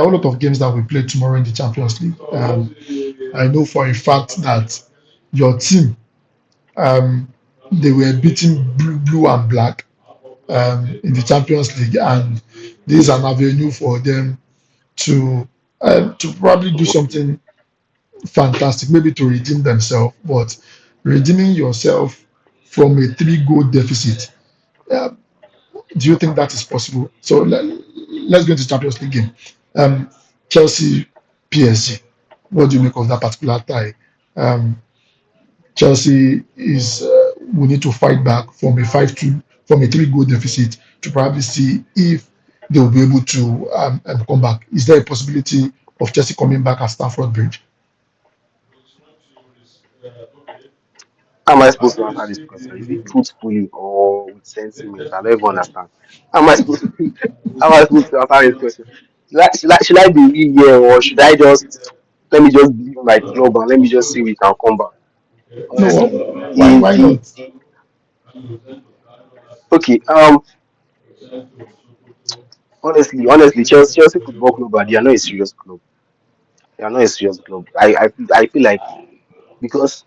are a lot of games that we play tomorrow in the Champions League. I know for a fact that your team, um, they were beating blue and black in the Champions League, and this is an avenue for them to probably do something fantastic, maybe to redeem themselves. But redeeming yourself from a three-goal deficit, uh, do you think that is possible? So let's go into Champions League game. Um, Chelsea, PSG. What do you make of that particular tie? Um, Chelsea is we need to fight back from a 5-2 from a three-goal deficit to probably see if they will be able to come back. Is there a possibility of Chelsea coming back at Stamford Bridge? How am I supposed to answer this question? Is it truthfully or with sentiment? I don't even understand. How am I supposed to, how am I supposed to answer this question? Should I be real here, or should I just let me just be my club and let me just see we can come back? No, Honestly, why not? okay. Honestly, Chelsea Football Club, they are not a serious club. They are not a serious club. I feel like, because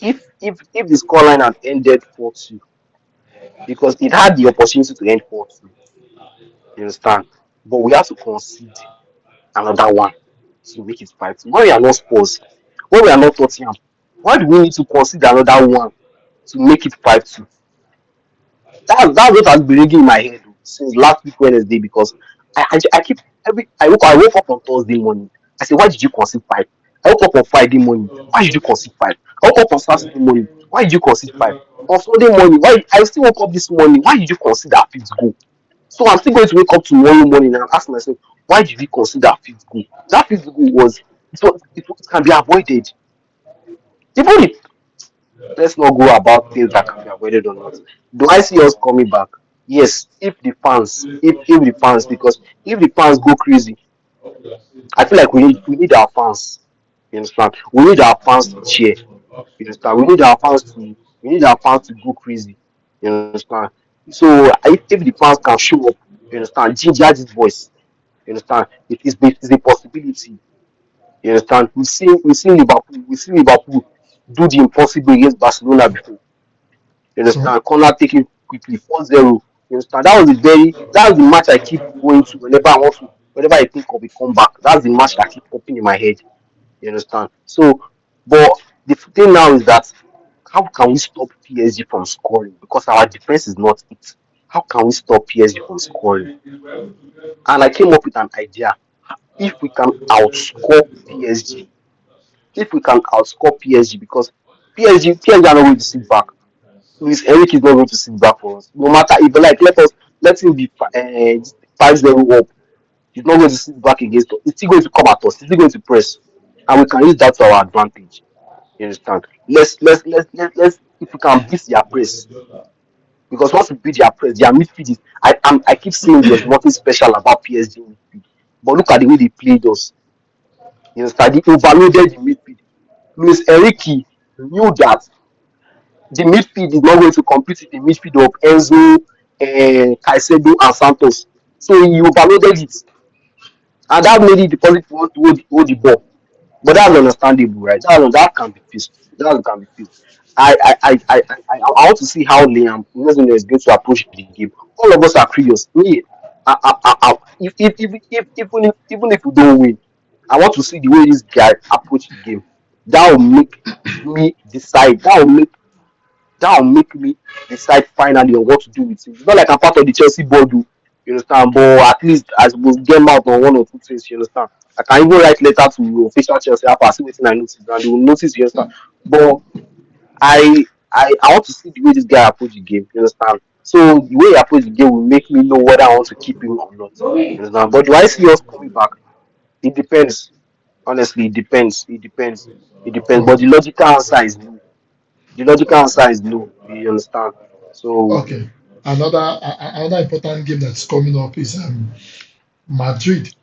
if the scoreline had ended 4-2, because it had the opportunity to end 4-2, you understand? But we have to concede another one to make it 5-2. When we are not Spurs, when we are not Tottenham, why do we need to concede another one to make it 5-2? That's what has been ringing in my head since last week Wednesday, because I keep I woke up on Thursday morning. I said, why did you concede five? I woke up on Friday morning. Why did you concede five? I woke up on Saturday morning. Why did you concede five? On Sunday morning, why I still woke up this morning? Why did you concede that fifth goal? So I'm still going to wake up tomorrow morning and ask myself, why did we consider that fifth goal? That fifth goal it can be avoided. Even if, let's not go about things that can be avoided or not. Do I see us coming back? Yes, if the fans, because if the fans go crazy, I feel like we need our fans. You understand? We need our fans to cheer. You understand? We need our fans to go crazy. You understand? So if the fans can show up, you understand, ginger this voice. You understand? It is a possibility. You understand? We seen Liverpool do the impossible against Barcelona before. You So understand? Corner taking quickly, 4-0. You understand? That's the match I keep going to whenever I think of a comeback. That's the match that keep popping in my head. You understand? So, but the thing now is that, how can we stop PSG from scoring? Because our defense is not it. How can we stop PSG from scoring? And I came up with an idea. If we can outscore PSG, if we can outscore PSG, because PSG are not going to sit back. Luis Enrique is not going to sit back for us. No matter if, like, let him be 5-0 up. He's not going to sit back against us. He's still going to come at us. He's still going to press, and we can use that to our advantage. You understand? Let's if we can beat their press, because once we beat their midfield is. I keep saying there's nothing special about PSG midfield, but look at the way they played us. You understand? They overloaded the midfield. Luis Enrique knew that the midfield is not going to compete with the midfield of Enzo, Caicedo, and Santos. So he overloaded it, and that made it difficult for us to hold the ball. But that's understandable, right? That can be fixed. That can be fixed. I want to see how Liam Nezuno is going to approach the game. All of us are curious. Me, even if we don't win, I want to see the way this guy approach the game. That will make me decide. That will make me decide finally on what to do with him. It's not like I'm part of the Chelsea board, oh, you understand? But at least I suppose get out on one or two things, you understand? I can even write letter to official Chelsea after see wetin I notice, and they will notice, you understand? But I want to see the way this guy approach the game, you understand? So the way he approach the game will make me know whether I want to keep him or not. You understand? But do I see us coming back? It depends. Honestly, it depends. It depends. It depends. But so the logical answer is no. The logical answer is no. You understand? So okay. Another important game that's coming up is Madrid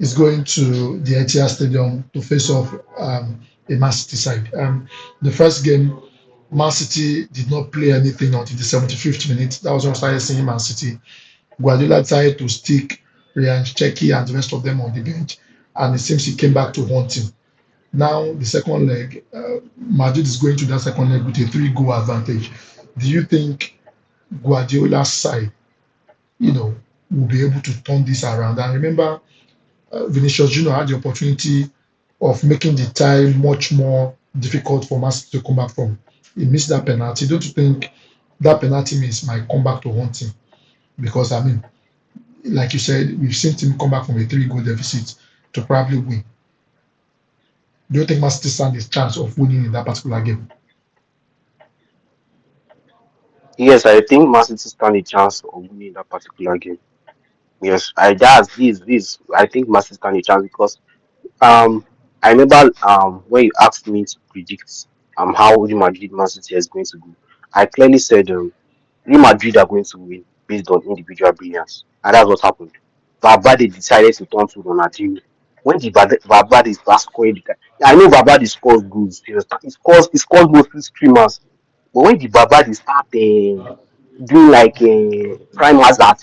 is going to the Etihad Stadium to face off a Man City side. The first game, Man City did not play anything until the 75th minute. That was when I started seeing Man City. Guardiola tried to stick Ryan Checky and the rest of them on the bench, and it seems he came back to haunt him. Now the second leg, Madrid is going to that second leg with a three-goal advantage. Do you think Guardiola's side, you know, will be able to turn this around? And remember, Vinicius Junior had the opportunity of making the tie much more difficult for Man City to come back from. He missed that penalty. Don't you think that penalty miss might come back to haunt him? Because I mean, like you said, we've seen him come back from a three-goal deficit to probably win. Do you think Man City stand a chance of winning in that particular game? Yes, I think Man City stand a chance of winning that particular game. Yes, I that's this. I think Man City stand a chance because I remember when you asked me to predict how Real Madrid Man City is going to go, I clearly said Real Madrid are going to win based on individual brilliance, and that's what happened. Valverde decided to turn to Ronaldinho. When the Valverde starts scoring, I know Valverde scores goals. You understand? He scores mostly streamers, but when the Valverde start doing like prime hazard,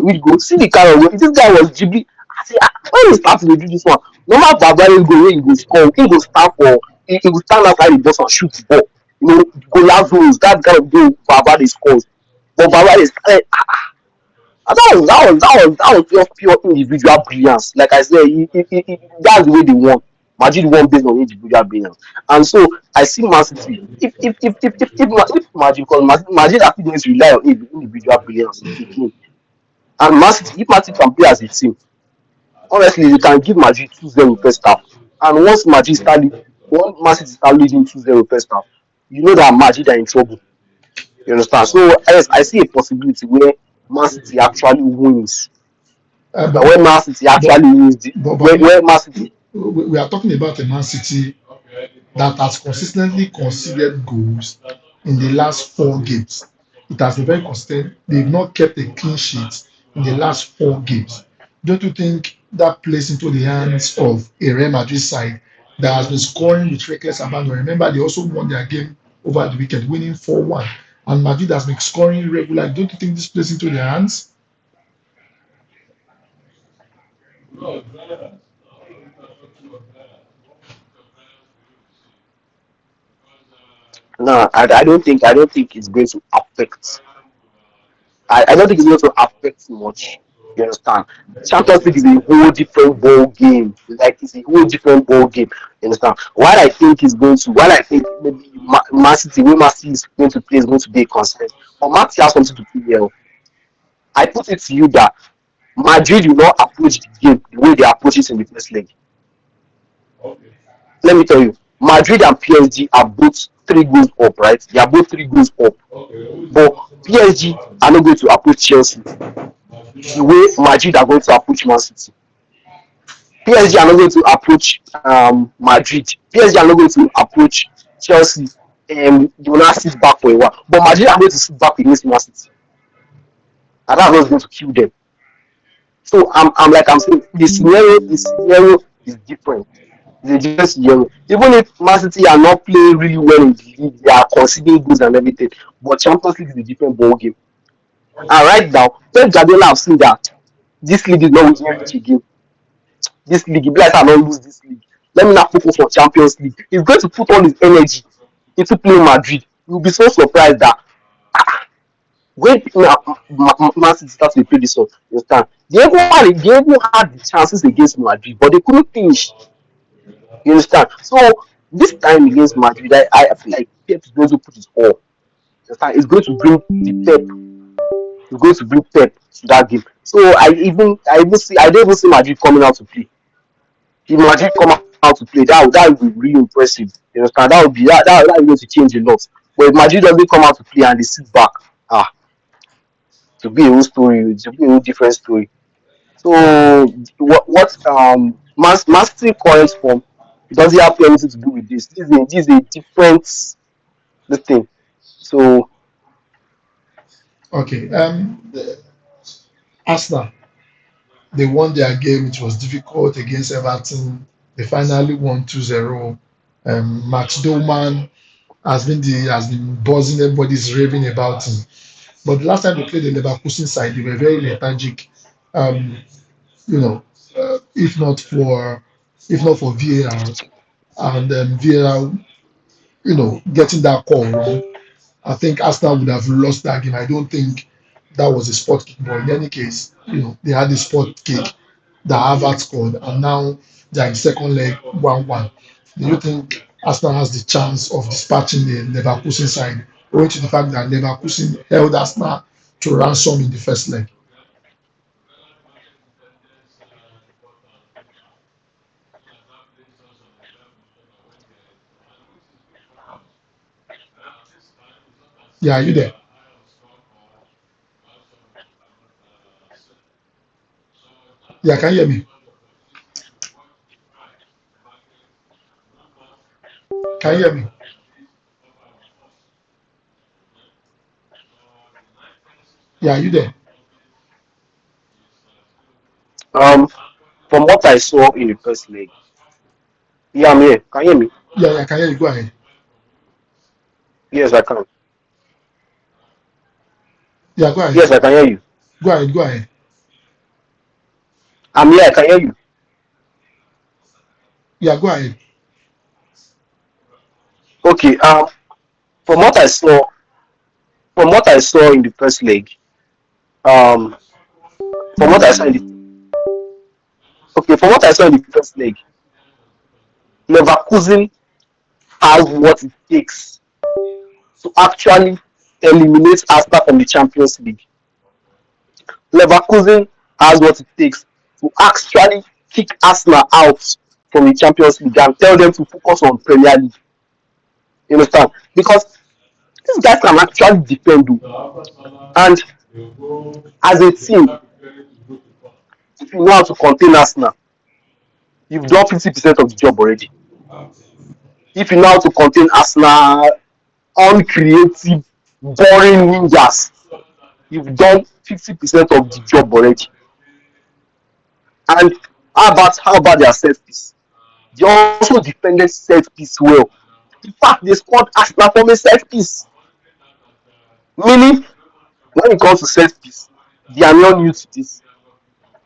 we go see the kind of way this guy was dribbling. I say, when he start to dey do this one, normal barbarian goal wey he go score, he go stand for, he go stand outside the box and shoot the ball. Golazos, that kind of goal Barbarian scores. But Barbarian started, that was just pure individual brilliance. Like I said, that's the way they won. Madrid won based on individual brilliance, and so I see Man City. If Madrid, because Madrid are still going to rely on individual brilliance again. And Man City, if Man City can play as a team, honestly, they can give Madrid 2-0 first half. And once Man City start leading 2-0 first half, you know that Madrid are in trouble. You understand? So yes, I see a possibility where Man City actually wins. Uh, but, Where Man City but, actually wins where Man City. we are talking about a Man City that has consistently conceded goals in the last four games. It has been very consistent. They've not kept a clean sheet in the last four games. Don't you think that plays into the hands of a Real Madrid side that has been scoring with reckless abandon? Remember, they also won their game over the weekend, winning 4-1. And Madrid has been scoring regularly. Don't you think this plays into their hands? No, I don't think it's going to affect. I don't think it's going to affect much. You understand? Champions League is a whole different ball game. Like it's a whole different ball game. You understand? While I think maybe Man City, where Man City is going to play is going to be a concern. But Man City has something to play here. I put it to you that Madrid will not approach the game the way they approach it in the first leg. Let me tell you, Madrid and PSG are both 3 goals up, right? They are both 3 goals up. But PSG are not going to approach Chelsea the way Madrid are going to approach Man City. PSG are not going to approach Madrid. PSG are not going to approach Chelsea. They will not sit back for a while. But Madrid are going to sit back against Man City. And that's what's going to kill them. So I'm saying the scenario is different. It's a different scenario. Even if Man City are not playing really well in the league, they are conceding goals and everything. But Champions League is a different ball game. And right now, Pep Guardiola have seen that this league is not within reach again. This league, if I not lose this league, let me not focus on Champions League. He's going to put all his energy into playing Madrid. You'll be so surprised that when Man City starts to play this one, you understand? They even had the chances against Madrid, but they couldn't finish. You understand? So this time against Madrid, I feel like Pep is going to put his all. You understand? It's going to bring the Pep. It's going to bring Pep to that game. So I don't even see Madrid coming out to play. If Madrid come out to play, that would be really impressive. You understand? That is going to change a lot. But if Madrid doesn't come out to play and they sit back, to be a whole story, to be a whole different story. So what Man City current form, it doesn't have anything to do with this. This is a different the thing. So Okay. Arsenal, they won their game. It was difficult against Everton. They finally won 2-0. Max Doman has been buzzing. Everybody's raving about him. But the last time they played the Leverkusen side, they were very lethargic. Um, you know, if not for VAR and VAR, getting that call wrong, I think Arsenal would have lost that game. I don't think that was a spot kick, but in any case, they had a spot kick that Harvard scored, and now they're in second leg 1-1. Do you think Arsenal has the chance of dispatching the Leverkusen side, owing to the fact that Leverkusen held Arsenal to ransom in the first leg? Yeah, are you there? Yeah, can you hear me? Can you hear me? Yeah, are you there? Um, from what I saw in the first leg, yeah, I'm here. Can you hear me? Yeah, yeah, I can hear you. Go ahead. Yes, I can. Yeah, go ahead. Yes, I can hear you. Go ahead. Go ahead. I'm here. I can hear you. Yeah, go ahead. Okay. From what I saw, from what I saw in the first leg, um, from what I saw in the from what I saw in the first leg, Leverkusen has what it takes to actually eliminate Arsenal from the Champions League. Leverkusen has what it takes to actually kick Arsenal out from the Champions League and tell them to focus on Premier League. You understand? Because these guys can actually defend you. And as a team, if you know how to contain Arsenal, you've done 50% of the job already. If you know how to contain Arsenal, uncreative, boring wingers, you've done 50% of the job already. And how about their set piece? They also defended set piece well. In fact, they scored Arsenal from a set piece. Meaning, when it comes to set piece, they are not new to this.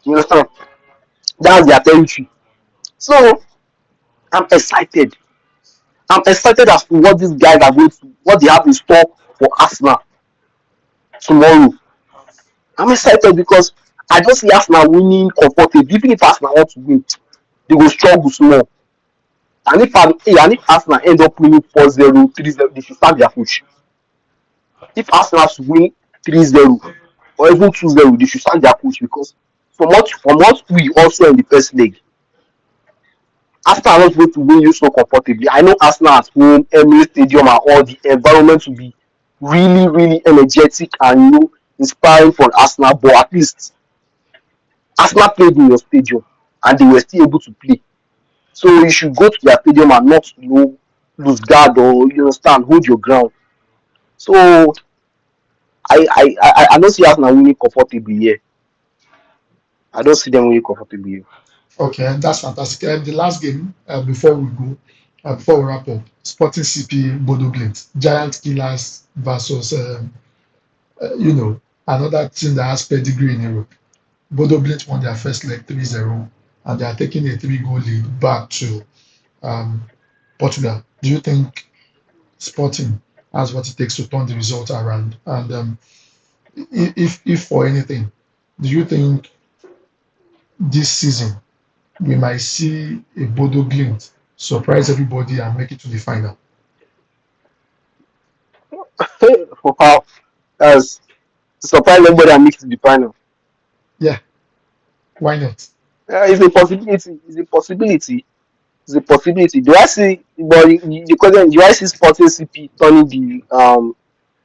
You understand? That's their territory. So I'm excited. I'm excited as to what these guys are going to, what they have in store for Arsenal tomorrow. I'm excited because I don't see Arsenal winning comfortably. Even if Arsenal want to win, they will struggle small. And if Arsenal end up winning 4-0, 3-0, they should start their coach. If Arsenal win 3-0 or even 2-0, they should start their coach because from what we also in the first leg, Arsenal are not going to win you so comfortably. I know Arsenal at home, Emirates Stadium, and all the environment will be really, really energetic and inspiring for Arsenal. But at least Arsenal played in your stadium and they were still able to play. So you should go to their stadium and not lose guard or hold your ground. So I don't see Arsenal winning comfortably here. I don't see them winning comfortably here. Okay, and that's fantastic. And the last game before we go, before we wrap up, Sporting CP Bodo Glimt, Giant Killers versus another team that has pedigree in Europe. Bodo Glimt won their first leg 3-0, and they are taking a 3-goal lead back to um, Portugal. Do you think Sporting has what it takes to turn the result around? And if for anything, do you think this season we might see a Bodo Glimt surprise everybody and make it to the final? Wow, that's surprise everybody and make it to the final. Yeah, why not? It's a possibility. It's a possibility. It's a possibility. Do I see? But the question: do I see Sporting CP turning the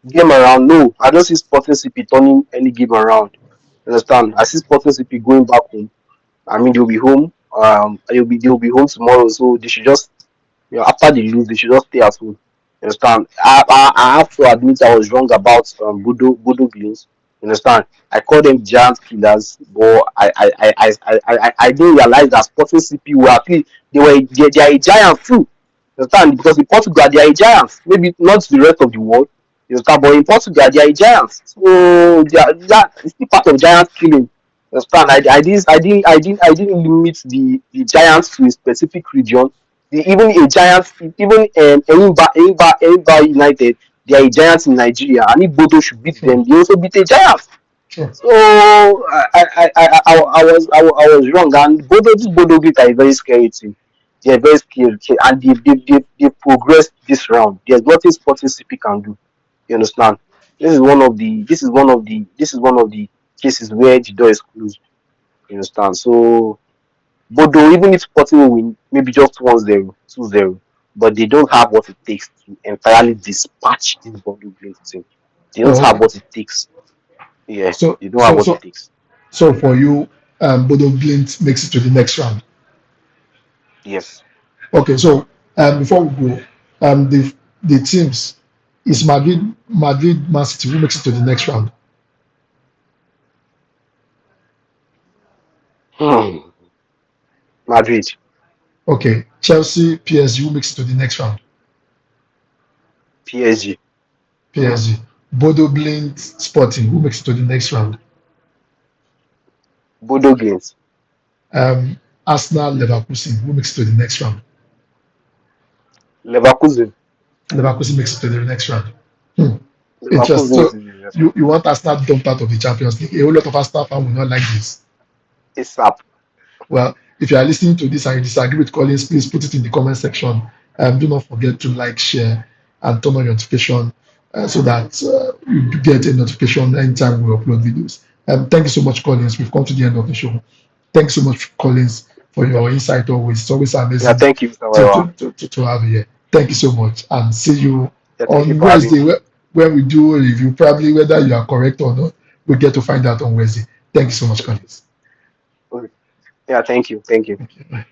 game around? No, I don't see Sporting CP turning any game around. Understand? I see Sporting CP going back home. I mean, they'll be home. They'll be home tomorrow, so they should just after they lose, they should just stay at home. You understand? I have to admit I was wrong about Bodo Glimt. You understand? I call them giant killers, but I didn't realize that Sporting CP were actually they are a giant too. You understand? Because in Portugal they are a giant. Maybe not the rest of the world. You understand? But in Portugal they are a giant. So they are, that is still part of giant killing. Understand? I didn't limit the giants to a specific region. Even a giant, even Enyimba United, they are a giant in Nigeria, and if Bodo should beat Sure, them, they also beat a giant. sure. So I was wrong, and this Bodo Glimt are a very scary team. They are very scary, and they progressed this round. There's nothing Sporting CP can do. You understand? This is one of the cases where the door is closed. You understand? So Bodo, even if Sporting will win, maybe just 1-0, 2-0, but they don't have what it takes to entirely dispatch this Bodo Glimt team. They don't Oh, have okay. what it takes. Yeah, So, they don't have so, what it so, takes. so for you, Bodo Glint makes it to the next round. Yes. Okay, so before we go, the teams is Madrid, Man City who makes it to the next round. Hmm. Madrid, Okay, Chelsea, PSG who makes it to the next round. PSG, PSG, Bodo Glint, Sporting who makes it to the next round. Bodo Glimt, Arsenal, Leverkusen who makes it to the next round. Leverkusen. Leverkusen makes it to the next round. Hmm. Interesting. Leverkusen is So in the next round. you want Arsenal dumped out of the Champions League? A whole lot of Arsenal fans will not like this. ASAP. Well, if you are listening to this and you disagree with Collins, please put it in the comment section. Do not forget to like, share, and turn on your notification so that you get a notification anytime we upload videos. Thank you so much, Collins. We've come to the end of the show. Thanks so much, Collins, for Yeah, your insight always. It's always yeah, amazing thank you, Mr. Wewa. to have you here. Thank you so much. And see you Yeah, thank you on for having Wednesday me. when we do a review. Probably whether you are correct or not, we get to find out on Wednesday. Thank you so much, Collins. Okay. Yeah, thank you. Thank you. Okay, bye.